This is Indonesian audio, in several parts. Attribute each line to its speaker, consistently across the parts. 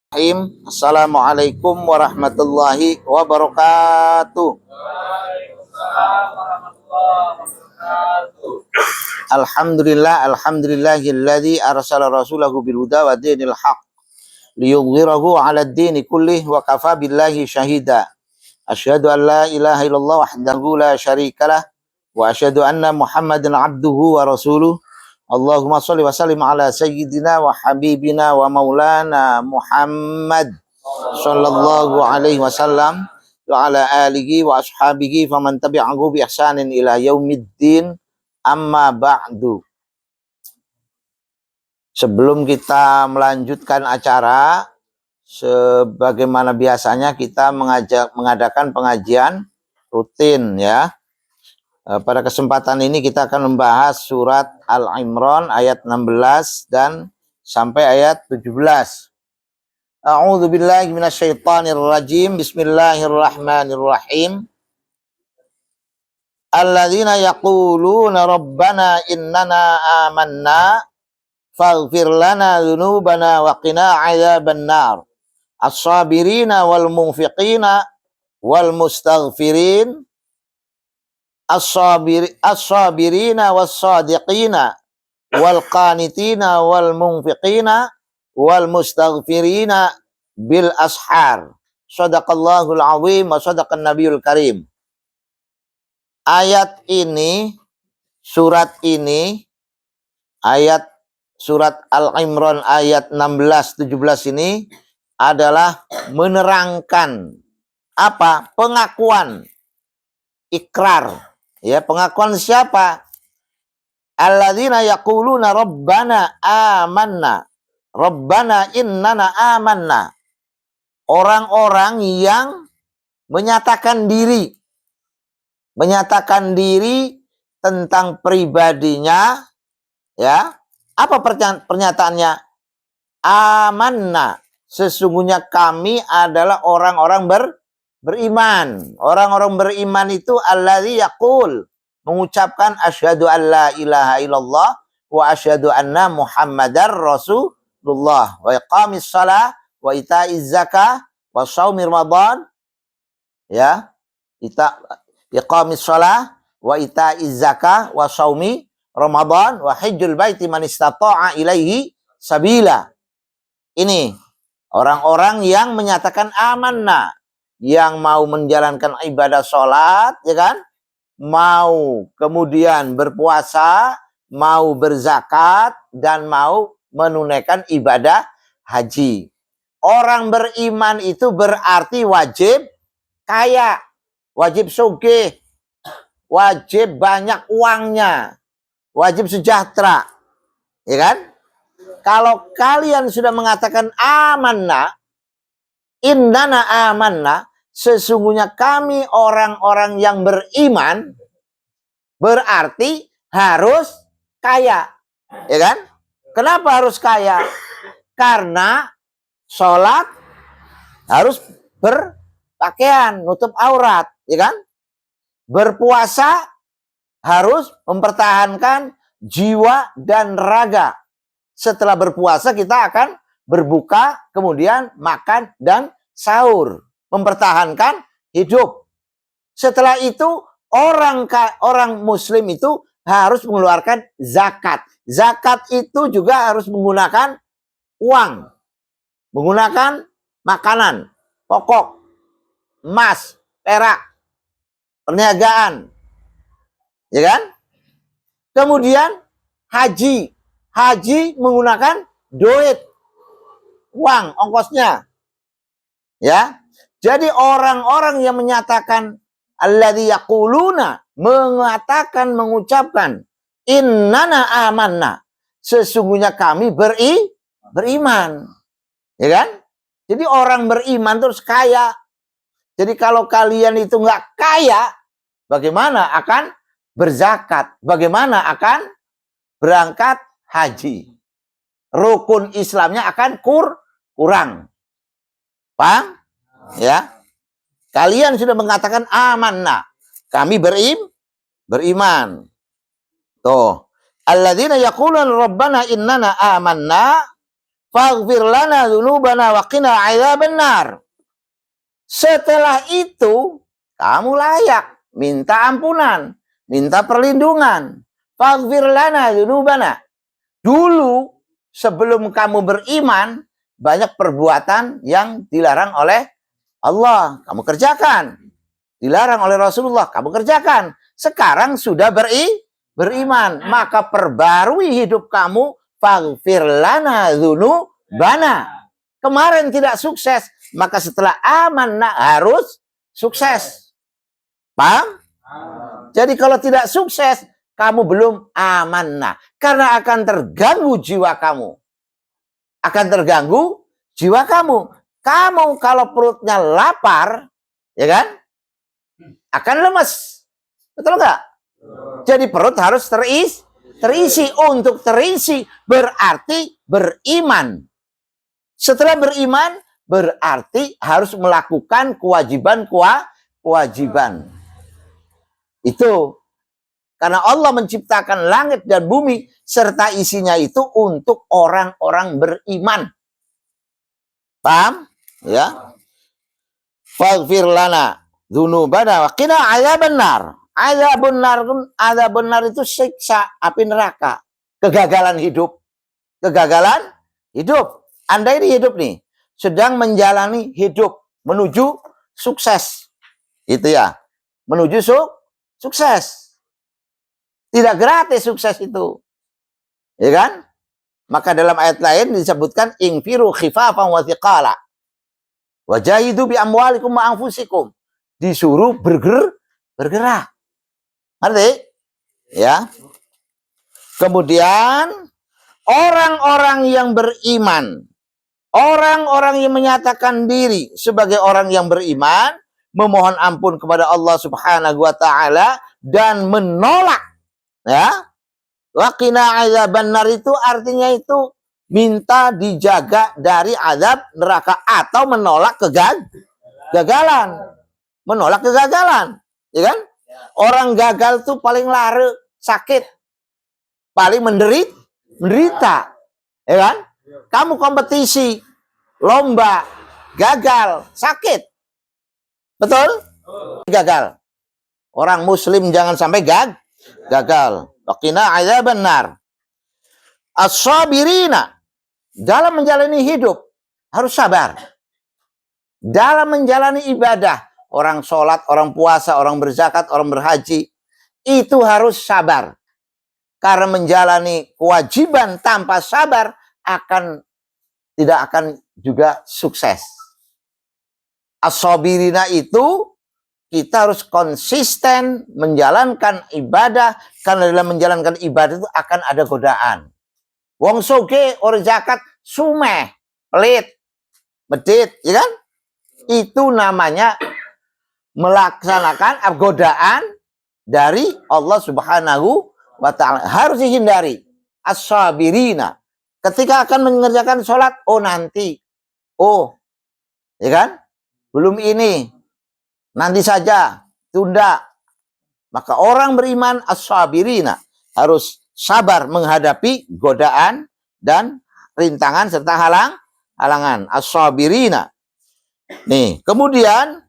Speaker 1: Assalamualaikum warahmatullahi wabarakatuh. Alhamdulillahilladzi arsala rasulahu bil huda wa dinil haq liyudhhirahu 'alad dini kullih wa kafa billahi syahida. Asyhadu an la ilaha illallah wahdahu la syarikalah wa asyhadu anna Muhammadan 'abduhu wa rasuluh. Allahumma sholli wa sallim ala sayyidina wa habibina wa maulana Muhammad sallallahu alaihi wasallam wa ala alihi wa ashabihi faman tabi'ahu bi ihsanin ila yaumiddin, amma ba'du. Sebelum kita melanjutkan acara, sebagaimana biasanya kita mengadakan pengajian rutin ya. Pada kesempatan ini kita akan membahas surat Al-Imran ayat 16 dan sampai ayat 17. A'udzu billahi minasyaitonir rajim. Bismillahirrahmanirrahim. Alladzina yaquluna rabbana innana amanna faghfir lana dzunubana wa qina 'adzabannar. As-sabirina wal munfiqina wal mustaghfirin. As-sabirina was-sadiqina wal qanitina wal munfiqina wal mustaghfirina bil ashar. Shadaqallahul azim wa shadaqan nabiyul karim. Ayat ini, surat Al-Imran ayat 16-17 ini adalah menerangkan apa? Pengakuan, ikrar. Ya, pengakuan siapa? Alladzina yaquluna rabbana amanna. Rabbana innana amanna. Orang-orang yang menyatakan diri tentang pribadinya, ya. Apa pernyataannya? Amanna. Sesungguhnya kami adalah orang-orang beriman. Orang-orang beriman itu alladzi yaqul, mengucapkan asyhadu an la ilaha illallah wa asyhadu anna muhammadar rasulullah wa iqamis shalah wa itaiz zakah wa shaumi ramadan, ya. Iqamis shalah wa itaiz zakah wa shaumi ramadan wa hajjul baiti man istata'a ilaihi sabila. Ini orang-orang yang menyatakan amanna, yang mau menjalankan ibadah sholat, ya kan? Mau kemudian berpuasa, mau berzakat, dan mau menunaikan ibadah haji. Orang beriman itu berarti wajib kaya, wajib sugih, wajib banyak uangnya, wajib sejahtera, ya kan? Kalau kalian sudah mengatakan amanna, innana amanna, sesungguhnya kami orang-orang yang beriman, berarti harus kaya, ya kan? Kenapa harus kaya? Karena sholat harus berpakaian, nutup aurat, ya kan? Berpuasa harus mempertahankan jiwa dan raga. Setelah berpuasa kita akan berbuka, kemudian makan dan sahur, mempertahankan hidup. Setelah itu orang muslim itu harus mengeluarkan zakat. Zakat itu juga harus menggunakan uang, menggunakan makanan pokok, emas, perak, perniagaan, ya kan? Kemudian haji menggunakan duit, uang, ongkosnya, ya. Jadi orang-orang yang menyatakan alladzi yaquluna, mengucapkan innana amanna, sesungguhnya kami beriman, ya kan? Jadi orang beriman terus kaya. Jadi kalau kalian itu nggak kaya, bagaimana akan berzakat? Bagaimana akan berangkat haji? Rukun Islamnya akan kurang. Paham? Ya. Kalian sudah mengatakan amanna, kami beriman. Tuh. Alladzina yaquluna rabbana innana amanna faghfir lana dzunubana wa qina adzabannar. Setelah itu kamu layak minta ampunan, minta perlindungan. Faghfir lana dzunubana. Dulu sebelum kamu beriman, banyak perbuatan yang dilarang oleh Allah, kamu kerjakan. Dilarang oleh Rasulullah, kamu kerjakan. Sekarang sudah beriman, maka perbarui hidup kamu. Faghfir lana dzunubana. Kemarin tidak sukses, maka setelah aman harus sukses. Paham? Jadi kalau tidak sukses, kamu belum amanah. Karena akan terganggu jiwa kamu. Akan terganggu jiwa kamu. Kamu kalau perutnya lapar, ya kan? Akan lemes. Betul nggak? Jadi perut harus terisi. Untuk terisi berarti beriman. Setelah beriman, berarti harus melakukan kewajiban. Itu. Karena Allah menciptakan langit dan bumi serta isinya itu untuk orang-orang beriman. Paham? Ya. Faghfir lana dzunubana wa qina adzabannar. Adzabun nar itu siksa api neraka. Kegagalan hidup. Anda ini hidup nih, sedang menjalani hidup menuju sukses. Itu ya. Menuju sukses. Tidak gratis sukses itu. Ya kan? Maka dalam ayat lain disebutkan infiru khifafan wa thiqala. Wajahidu bi amwalikum wa anfusikum. Disuruh bergerak. Ngerti? Ya. Kemudian orang-orang yang beriman, orang-orang yang menyatakan diri sebagai orang yang beriman, memohon ampun kepada Allah Subhanahu wa taala dan menolak, ya. Wa qina adzabannar itu artinya itu minta dijaga dari azab neraka atau menolak kegagalan. Menolak kegagalan, ya kan? Orang gagal tuh paling lare, sakit. Paling menderita. Ya kan? Kamu kompetisi, lomba, gagal, sakit. Betul? Gagal. Orang muslim jangan sampai gagal. Waqina adzabannar. As-sabirina. Dalam menjalani hidup harus sabar. Dalam menjalani ibadah, orang sholat, orang puasa, orang berzakat, orang berhaji, itu harus sabar. Karena menjalani kewajiban tanpa sabar tidak akan juga sukses. As-sabirina itu kita harus konsisten menjalankan ibadah, karena dalam menjalankan ibadah itu akan ada godaan. Wong soge orang zakat sumeh, pelit, medit, ya kan? Itu namanya melaksanakan godaan dari Allah Subhanahu wa ta'ala. Harus dihindari. As-sabirina. Ketika akan mengerjakan sholat, nanti. Ya kan? Belum ini. Nanti saja. Tunda. Maka orang beriman as-sabirina. Harus sabar menghadapi godaan dan rintangan serta halangan. As-sabirina. Nih, kemudian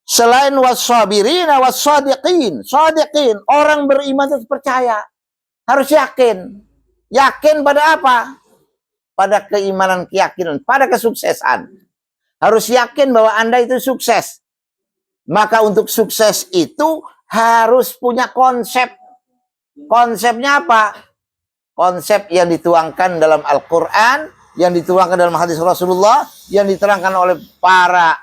Speaker 1: selain was-sabirina was-sadiqin. Sadiqin, orang beriman harus percaya. Harus yakin. Yakin pada apa? Pada keimanan, keyakinan, pada kesuksesan. Harus yakin bahwa Anda itu sukses. Maka untuk sukses itu harus punya konsep. Konsepnya apa? Konsep yang dituangkan dalam Al-Quran, yang dituangkan dalam hadis Rasulullah, yang diterangkan oleh para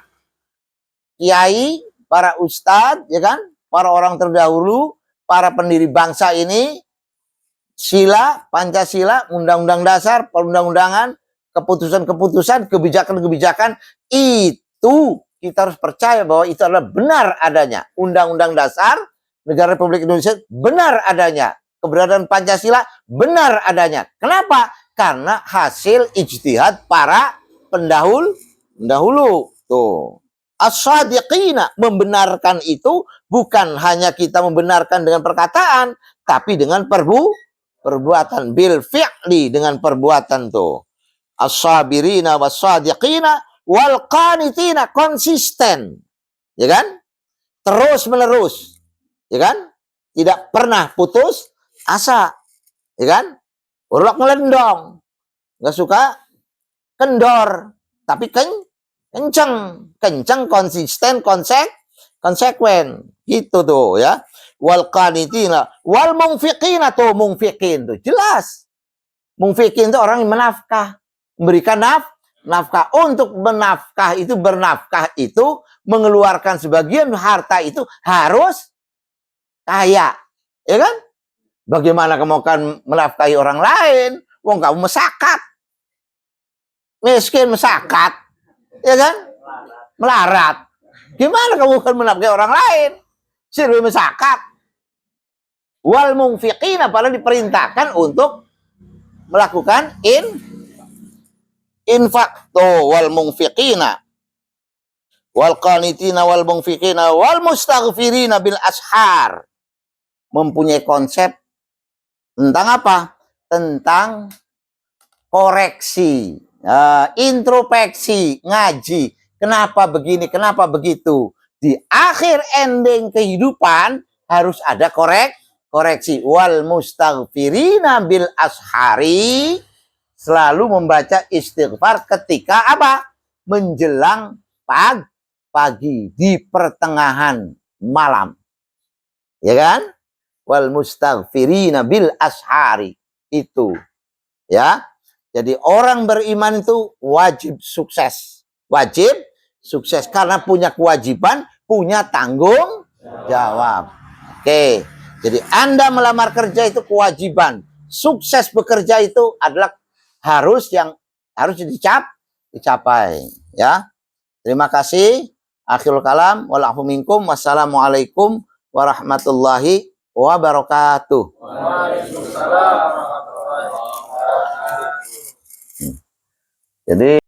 Speaker 1: kiai, para ustadz, ya kan? Para orang terdahulu, para pendiri bangsa ini, sila, Pancasila, undang-undang dasar, perundang-undangan, keputusan-keputusan, kebijakan-kebijakan, itu kita harus percaya bahwa itu adalah benar adanya. Undang-undang dasar Negara Republik Indonesia benar adanya. Keberadaan Pancasila benar adanya. Kenapa? Karena hasil ijtihad para pendahulu. Tuh. As-sadiqina, membenarkan itu bukan hanya kita membenarkan dengan perkataan, tapi dengan perbuatan, bil fi'li, dengan perbuatan tuh. as-sabirina was-sadiqina wal qanitina, konsisten, ya kan? Terus menerus, ya kan? Tidak pernah putus asa, ya kan? Ulak ngelendong, nggak suka kendor, tapi kenceng, konsisten, konsekuen, gitu tuh ya. Wal qanitina wal munfiqina, tuh munfiqin tuh jelas. Munfiqin itu orang yang menafkah, memberikan nafkah. Untuk menafkah itu, bernafkah itu, mengeluarkan sebagian harta itu harus kaya, ya kan? Bagaimana kamu akan menafkahi orang lain? Wong kamu mesakat, miskin mesakat, ya kan? Melarat. Gimana kamu akan menafkahi orang lain? Sirwi mesakat. Wal munfiqina, padahal diperintahkan untuk melakukan infak. Tuh, wal munfiqina wal qanitina wal munfiqina wal mustaghfirina bil ashar. Mempunyai konsep tentang apa? Tentang koreksi, introspeksi, ngaji. Kenapa begini, kenapa begitu? Di akhir ending kehidupan harus ada koreksi. Wal mustaghfirina bil ashari, selalu membaca istighfar ketika apa? Menjelang pagi, di pertengahan malam, ya kan? Wal mustaghfirina bil ashari, itu ya. Jadi orang beriman itu wajib sukses, karena punya kewajiban, punya tanggung jawab. Oke, jadi Anda melamar kerja itu kewajiban, sukses bekerja itu adalah harus dicapai, ya. Terima kasih. Akhirul kalam, walafu minkum, wassalamualaikum warahmatullahi wabarakatuh. Waalaikumsalam warahmatullahi wabarakatuh. Jadi